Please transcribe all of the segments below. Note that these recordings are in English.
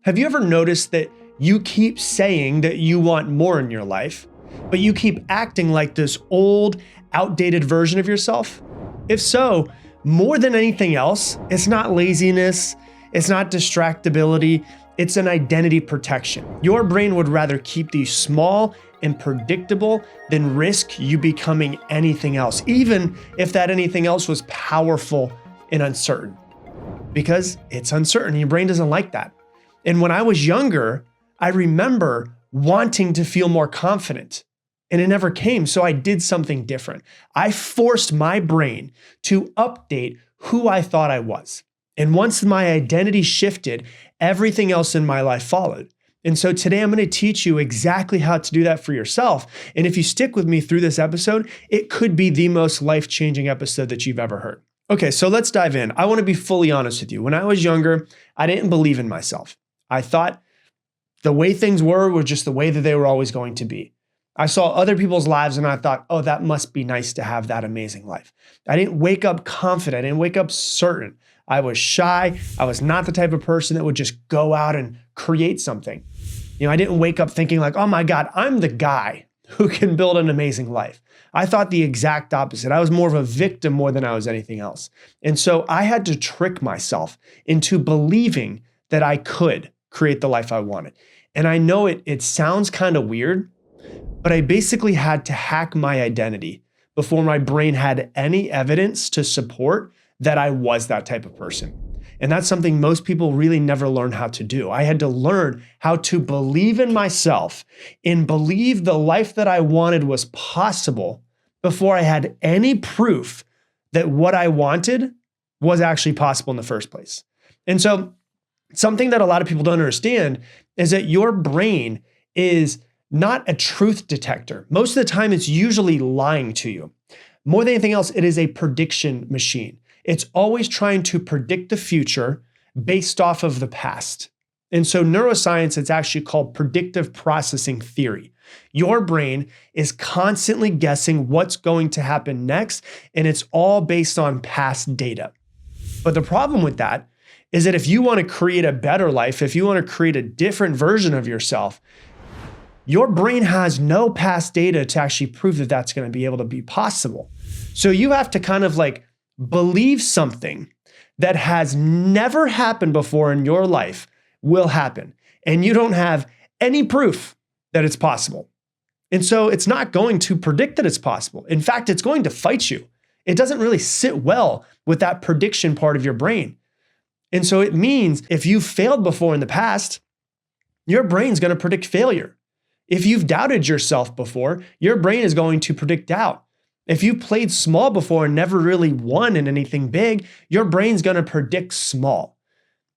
Have you ever noticed that you keep saying that you want more in your life, but you keep acting like this old, outdated version of yourself? If so, more than anything else, it's not laziness, it's not distractibility, it's an identity protection. Your brain would rather keep these small and predictable than risk you becoming anything else, even if that anything else was powerful and uncertain. Because it's uncertain, your brain doesn't like that. And when I was younger, I remember wanting to feel more confident, and it never came, so I did something different. I forced my brain to update who I thought I was. And once my identity shifted, everything else in my life followed. And so today I'm going to teach you exactly how to do that for yourself. And if you stick with me through this episode, it could be the most life-changing episode that you've ever heard. Okay, so let's dive in. I want to be fully honest with you. When I was younger, I didn't believe in myself. I thought the way things were just the way that they were always going to be. I saw other people's lives and I thought, oh, that must be nice to have that amazing life. I didn't wake up confident. I didn't wake up certain. I was shy. I was not the type of person that would just go out and create something. I didn't wake up thinking like, oh my God, I'm the guy who can build an amazing life. I thought the exact opposite. I was more of a victim more than I was anything else. And so I had to trick myself into believing that I could create the life I wanted. And I know it sounds kind of weird, but I basically had to hack my identity before my brain had any evidence to support that I was that type of person. And that's something most people really never learn how to do. I had to learn how to believe in myself and believe the life that I wanted was possible before I had any proof that what I wanted was actually possible in the first place. And so something that a lot of people don't understand is that your brain is not a truth detector. Most of the time, it's usually lying to you. More than anything else, it is a prediction machine. It's always trying to predict the future based off of the past. And so neuroscience, it's actually called predictive processing theory. Your brain is constantly guessing what's going to happen next, and it's all based on past data. But the problem with that is that if you want to create a better life, if you want to create a different version of yourself, your brain has no past data to actually prove that that's going to be able to be possible. So you have to kind of like believe something that has never happened before in your life will happen. And you don't have any proof that it's possible. And so it's not going to predict that it's possible. In fact, it's going to fight you. It doesn't really sit well with that prediction part of your brain. And so it means if you've failed before in the past, your brain's going to predict failure. If you've doubted yourself before, your brain is going to predict doubt. If you played small before and never really won in anything big, your brain's going to predict small.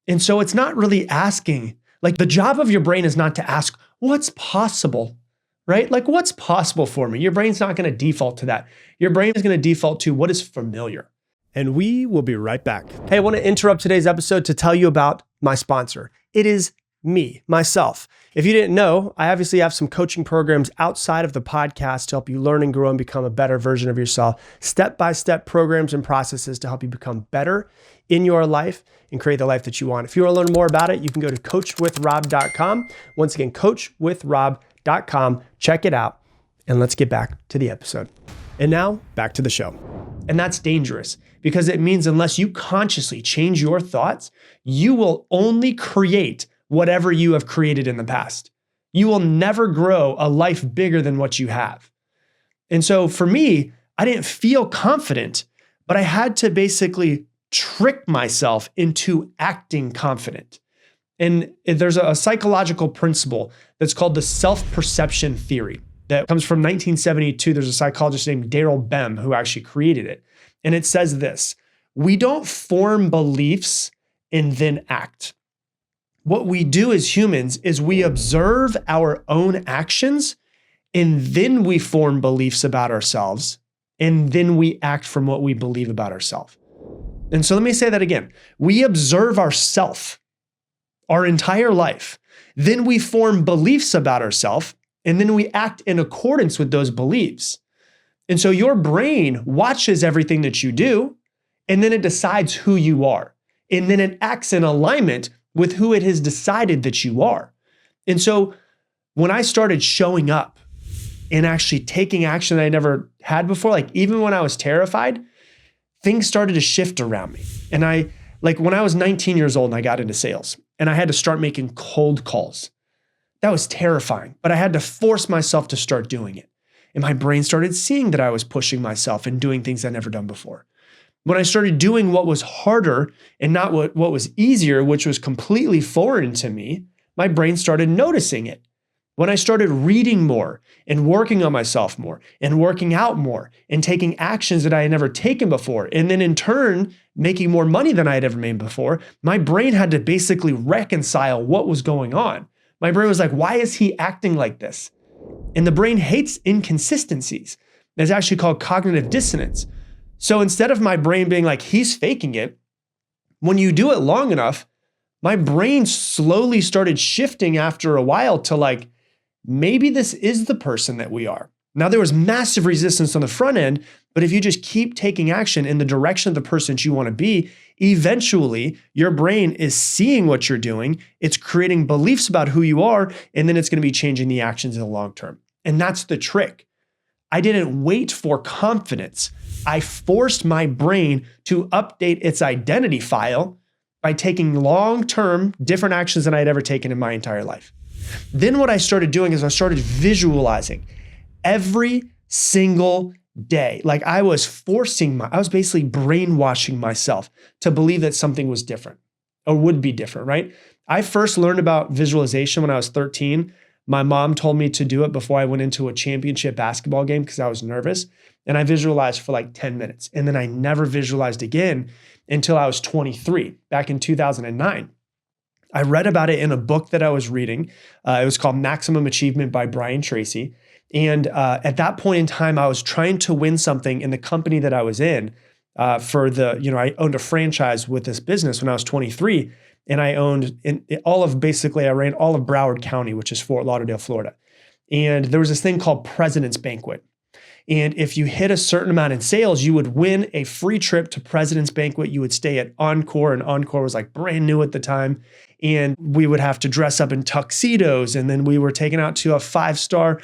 And so it's not really asking, like the job of your brain is not to ask, what's possible, right? Like what's possible for me? Your brain's not going to default to that. Your brain is going to default to what is familiar. And we will be right back. Hey, I want to interrupt today's episode to tell you about my sponsor. It is me, myself. If you didn't know, I obviously have some coaching programs outside of the podcast to help you learn and grow and become a better version of yourself. Step-by-step programs and processes to help you become better in your life and create the life that you want. If you want to learn more about it, you can go to coachwithrob.com. Once again, coachwithrob.com. Check it out. And let's get back to the episode. And now back to the show. And that's dangerous because it means unless you consciously change your thoughts, you will only create whatever you have created in the past. You will never grow a life bigger than what you have. And so for me, I didn't feel confident, but I had to basically trick myself into acting confident. And there's a psychological principle that's called the self-perception theory that comes from 1972. There's a psychologist named Daryl Bem who actually created it. And it says this: we don't form beliefs and then act. What we do as humans is we observe our own actions and then we form beliefs about ourselves and then we act from what we believe about ourselves. And so let me say that again. We observe ourselves our entire life. Then we form beliefs about ourselves and then we act in accordance with those beliefs. And so your brain watches everything that you do and then it decides who you are. And then it acts in alignment with who it has decided that you are. And so when I started showing up and actually taking action that I never had before, like even when I was terrified, things started to shift around me. And when I was 19 years old and I got into sales and I had to start making cold calls, that was terrifying, but I had to force myself to start doing it. And my brain started seeing that I was pushing myself and doing things I'd never done before. When I started doing what was harder and not what was easier, which was completely foreign to me, my brain started noticing it. When I started reading more and working on myself more and working out more and taking actions that I had never taken before, and then in turn, making more money than I had ever made before, my brain had to basically reconcile what was going on. My brain was like, why is he acting like this? And the brain hates inconsistencies. It's actually called cognitive dissonance. So instead of my brain being like, he's faking it, when you do it long enough, my brain slowly started shifting after a while to like, maybe this is the person that we are. Now, there was massive resistance on the front end, but if you just keep taking action in the direction of the person that you want to be, eventually your brain is seeing what you're doing. It's creating beliefs about who you are, and then it's going to be changing the actions in the long term. And that's the trick. I didn't wait for confidence. I forced my brain to update its identity file by taking long-term different actions than I had ever taken in my entire life. Then what I started doing is I started visualizing every single day. Like I was basically brainwashing myself to believe that something was different or would be different, right? I first learned about visualization when I was 13. My mom told me to do it before I went into a championship basketball game because I was nervous. And I visualized for like 10 minutes. And then I never visualized again until I was 23, back in 2009. I read about it in a book that I was reading. It was called Maximum Achievement by Brian Tracy. And at that point in time, I was trying to win something in the company that I was in I owned a franchise with this business when I was 23. And I owned I ran all of Broward County, which is Fort Lauderdale, Florida. And there was this thing called President's Banquet. And if you hit a certain amount in sales, you would win a free trip to President's Banquet. You would stay at Encore, and Encore was like brand new at the time. And we would have to dress up in tuxedos. And then we were taken out to a 5-star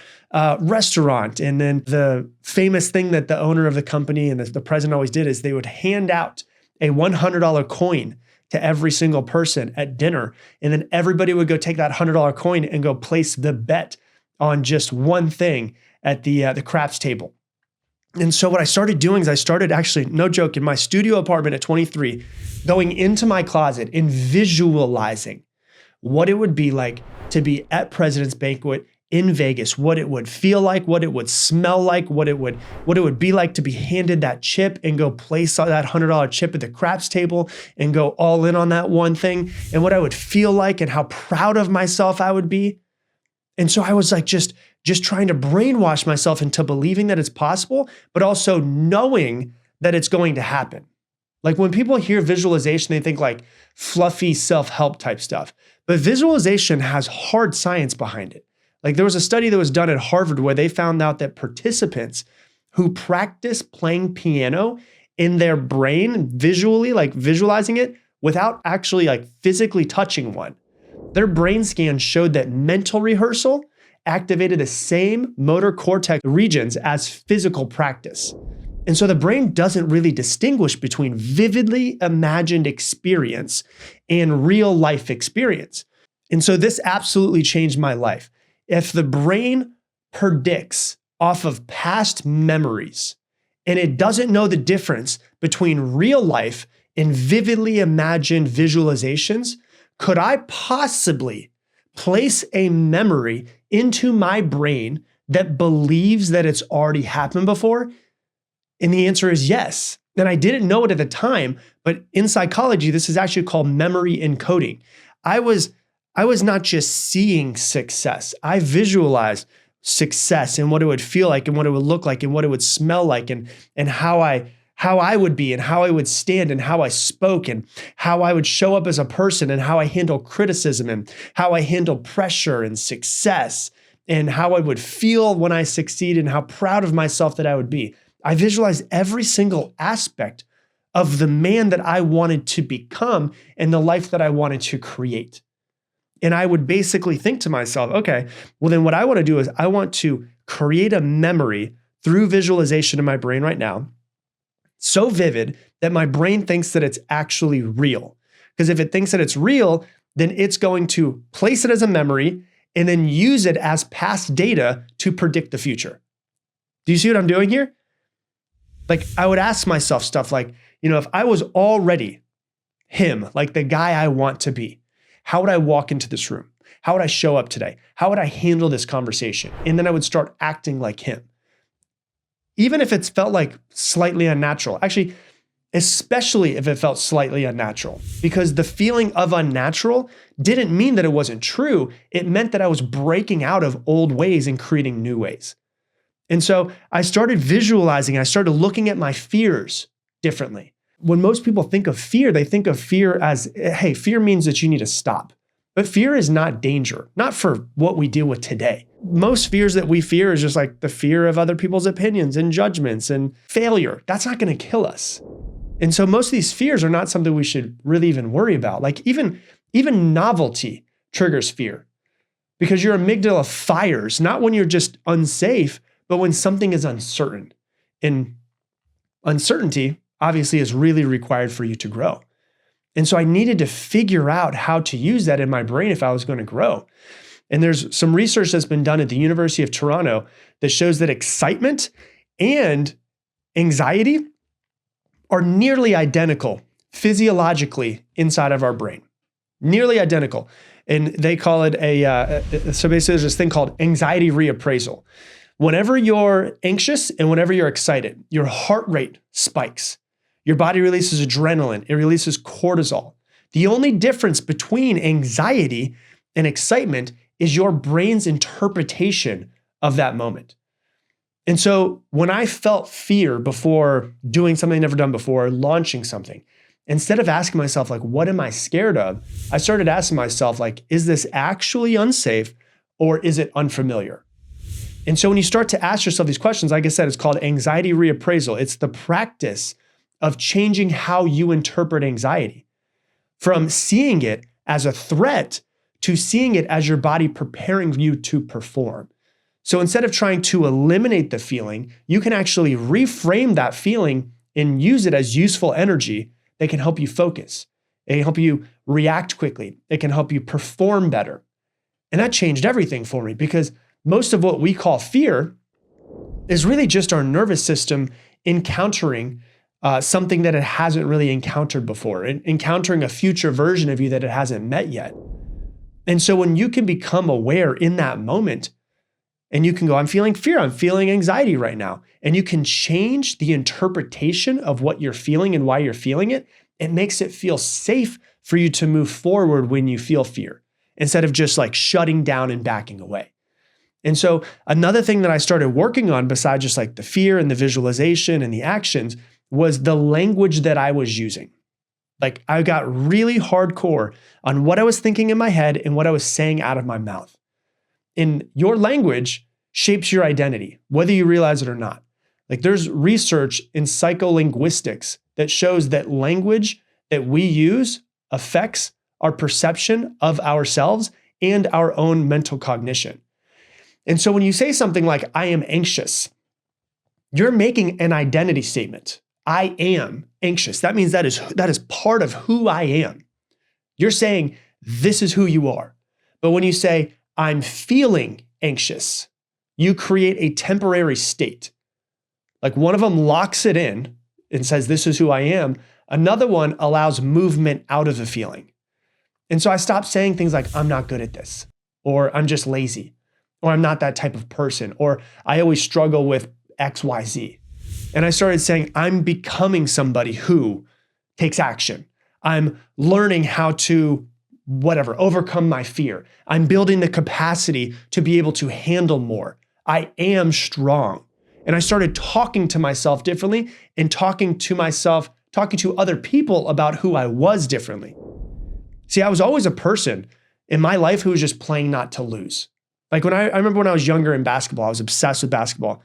restaurant. And then the famous thing that the owner of the company and the president always did is they would hand out a $100 coin to every single person at dinner. And then everybody would go take that $100 coin and go place the bet on just one thing at the craps table. And so what I started doing is I started actually, no joke, in my studio apartment at 23, going into my closet and visualizing what it would be like to be at President's Banquet in Vegas, what it would feel like, what it would smell like, what it would be like to be handed that chip and go place that $100 chip at the craps table and go all in on that one thing, and what I would feel like and how proud of myself I would be. And so I was like just trying to brainwash myself into believing that it's possible, but also knowing that it's going to happen. Like when people hear visualization, they think like fluffy self-help type stuff, but visualization has hard science behind it. Like there was a study that was done at Harvard where they found out that participants who practice playing piano in their brain visually, like visualizing it without actually like physically touching one, their brain scans showed that mental rehearsal activated the same motor cortex regions as physical practice. And so the brain doesn't really distinguish between vividly imagined experience and real life experience. And so this absolutely changed my life. If the brain predicts off of past memories and it doesn't know the difference between real life and vividly imagined visualizations, could I possibly place a memory into my brain that believes that it's already happened before? And the answer is yes. And I didn't know it at the time, but in psychology, this is actually called memory encoding. I was not just seeing success. I visualized success and what it would feel like and what it would look like and what it would smell like and how I would be and how I would stand and how I spoke and how I would show up as a person and how I handle criticism and how I handle pressure and success and how I would feel when I succeed and how proud of myself that I would be. I visualized every single aspect of the man that I wanted to become and the life that I wanted to create. And I would basically think to myself, okay, well then what I want to do is I want to create a memory through visualization in my brain right now, so vivid that my brain thinks that it's actually real. Because if it thinks that it's real, then it's going to place it as a memory and then use it as past data to predict the future. Do you see what I'm doing here? Like I would ask myself stuff like, if I was already him, like the guy I want to be, how would I walk into this room? How would I show up today? How would I handle this conversation? And then I would start acting like him. Even if it's felt like slightly unnatural. Actually, especially if it felt slightly unnatural, because the feeling of unnatural didn't mean that it wasn't true. It meant that I was breaking out of old ways and creating new ways. And so I started visualizing, I started looking at my fears differently. When most people think of fear, they think of fear as, hey, fear means that you need to stop. But fear is not danger, not for what we deal with today. Most fears that we fear is just like the fear of other people's opinions and judgments and failure. That's not going to kill us. And so most of these fears are not something we should really even worry about. Like even novelty triggers fear because your amygdala fires, not when you're just unsafe, but when something is uncertain. And uncertainty obviously is really required for you to grow. And so I needed to figure out how to use that in my brain if I was going to grow. And there's some research that's been done at the University of Toronto that shows that excitement and anxiety are nearly identical physiologically inside of our brain. Nearly identical. And they call it so basically there's this thing called anxiety reappraisal. Whenever you're anxious and whenever you're excited, your heart rate spikes. Your body releases adrenaline. It releases cortisol. The only difference between anxiety and excitement is your brain's interpretation of that moment. And so when I felt fear before doing something I've never done before, launching something, instead of asking myself, like, what am I scared of? I started asking myself, like, is this actually unsafe or is it unfamiliar? And so when you start to ask yourself these questions, like I said, it's called anxiety reappraisal. It's the practice of changing how you interpret anxiety from seeing it as a threat to seeing it as your body preparing you to perform. So instead of trying to eliminate the feeling, you can actually reframe that feeling and use it as useful energy that can help you focus. It can help you react quickly. It can help you perform better. And that changed everything for me because most of what we call fear is really just our nervous system encountering something that it hasn't really encountered before, encountering a future version of you that it hasn't met yet. And so when you can become aware in that moment, and you can go, I'm feeling fear, I'm feeling anxiety right now, and you can change the interpretation of what you're feeling and why you're feeling it, it makes it feel safe for you to move forward when you feel fear, instead of just like shutting down and backing away. And so another thing that I started working on besides just like the fear and the visualization and the actions was the language that I was using. Like I got really hardcore on what I was thinking in my head and what I was saying out of my mouth. And your language shapes your identity, whether you realize it or not. Like there's research in psycholinguistics that shows that language that we use affects our perception of ourselves and our own mental cognition. And so when you say something like, I am anxious, you're making an identity statement. I am anxious. That means that is part of who I am. You're saying this is who you are. But when you say I'm feeling anxious, you create a temporary state. Like one of them locks it in and says this is who I am. Another one allows movement out of the feeling. And so I stopped saying things like I'm not good at this, or I'm just lazy, or I'm not that type of person, or I always struggle with XYZ. And I started saying, I'm becoming somebody who takes action. I'm learning how to, overcome my fear. I'm building the capacity to be able to handle more. I am strong. And I started talking to myself differently and talking to other people about who I was differently. See, I was always a person in my life who was just playing not to lose. Like I remember when I was younger in basketball, I was obsessed with basketball.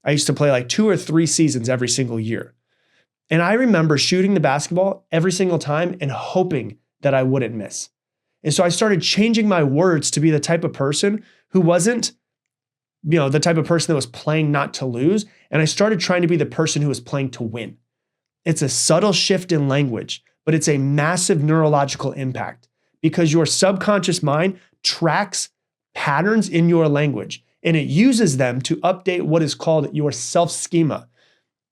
I used to play like 2 or 3 seasons every single year. And I remember shooting the basketball every single time and hoping that I wouldn't miss. And so I started changing my words to be the type of person who wasn't, the type of person that was playing not to lose. And I started trying to be the person who was playing to win. It's a subtle shift in language, but it's a massive neurological impact because your subconscious mind tracks patterns in your language and it uses them to update what is called your self-schema.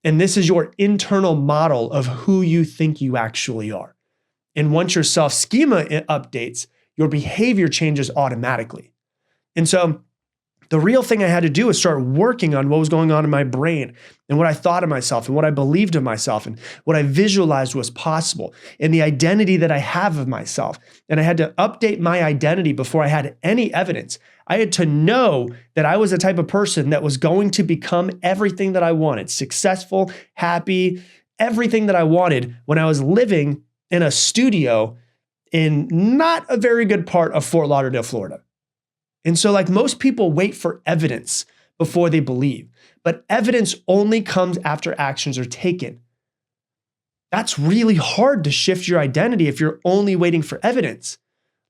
And this is your internal model of who you think you actually are. And once your self-schema updates, your behavior changes automatically. And so the real thing I had to do was start working on what was going on in my brain and what I thought of myself and what I believed of myself and what I visualized was possible and the identity that I have of myself. And I had to update my identity before I had any evidence. I had to know that I was the type of person that was going to become everything that I wanted, successful, happy, everything that I wanted when I was living in a studio in not a very good part of Fort Lauderdale, Florida. And so like most people wait for evidence before they believe, but evidence only comes after actions are taken. That's really hard to shift your identity if you're only waiting for evidence.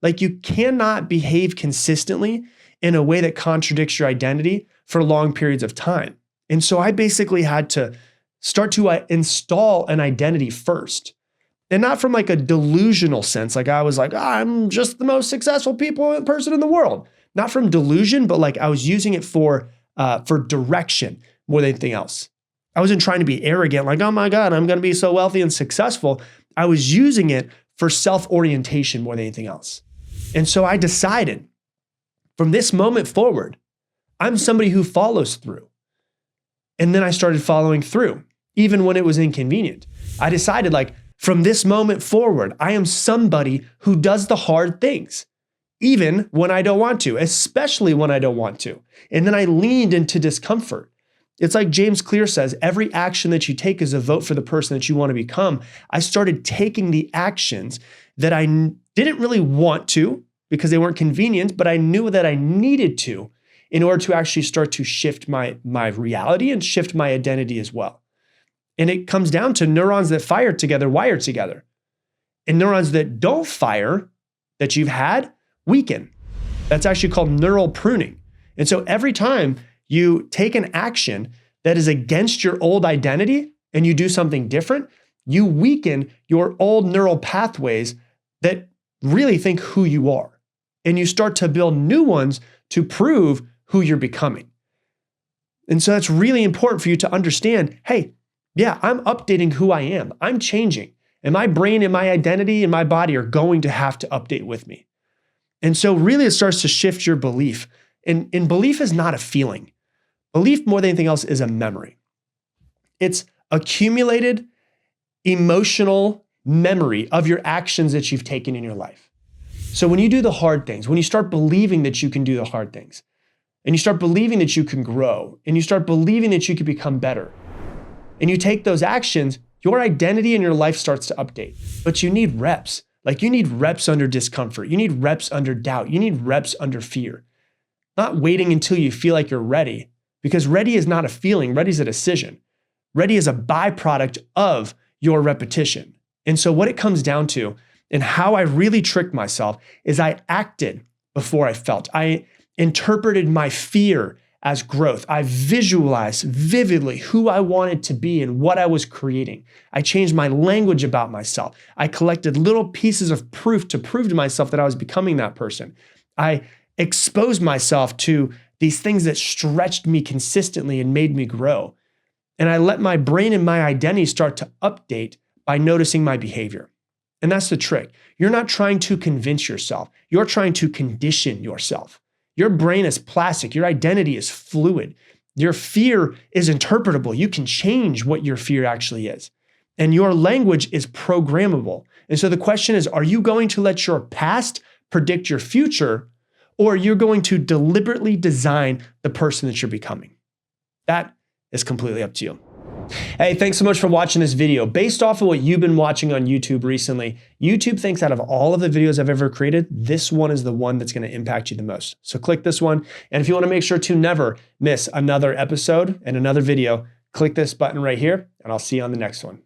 Like you cannot behave consistently in a way that contradicts your identity for long periods of time. And so I basically had to start to install an identity first. And not from like a delusional sense, like I was like, I'm just the most successful person in the world. Not from delusion, but like I was using it for direction more than anything else. I wasn't trying to be arrogant, like, oh my God, I'm going to be so wealthy and successful. I was using it for self-orientation more than anything else. And so I decided from this moment forward, I'm somebody who follows through. And then I started following through, even when it was inconvenient. I decided like, from this moment forward, I am somebody who does the hard things, even when I don't want to, especially when I don't want to. And then I leaned into discomfort. It's like James Clear says, every action that you take is a vote for the person that you want to become. I started taking the actions that I didn't really want to because they weren't convenient, but I knew that I needed to in order to actually start to shift my reality and shift my identity as well. And it comes down to neurons that fire together, wire together. And neurons that don't fire, that you've had, weaken. That's actually called neural pruning. And so every time you take an action that is against your old identity and you do something different, you weaken your old neural pathways that really think who you are. And you start to build new ones to prove who you're becoming. And so that's really important for you to understand, hey, yeah, I'm updating who I am. I'm changing. And my brain and my identity and my body are going to have to update with me. And so really it starts to shift your belief. And belief is not a feeling. Belief more than anything else is a memory. It's accumulated emotional memory of your actions that you've taken in your life. So when you do the hard things, when you start believing that you can do the hard things, and you start believing that you can grow, and you start believing that you can become better, and you take those actions, your identity and your life starts to update. But you need reps. Like you need reps under discomfort. You need reps under doubt. You need reps under fear. Not waiting until you feel like you're ready, because ready is not a feeling. Ready is a decision. Ready is a byproduct of your repetition. And so what it comes down to and how I really tricked myself is I acted before I felt. I interpreted my fear as growth. I visualized vividly who I wanted to be and what I was creating. I changed my language about myself. I collected little pieces of proof to prove to myself that I was becoming that person. I exposed myself to these things that stretched me consistently and made me grow. And I let my brain and my identity start to update by noticing my behavior. And that's the trick. You're not trying to convince yourself. You're trying to condition yourself. Your brain is plastic. Your identity is fluid. Your fear is interpretable. You can change what your fear actually is. And your language is programmable. And so the question is, are you going to let your past predict your future, or you're going to deliberately design the person that you're becoming? That is completely up to you. Hey, thanks so much for watching this video. Based off of what you've been watching on YouTube recently, YouTube thinks out of all of the videos I've ever created, this one is the one that's going to impact you the most. So click this one. And if you want to make sure to never miss another episode and another video, click this button right here, and I'll see you on the next one.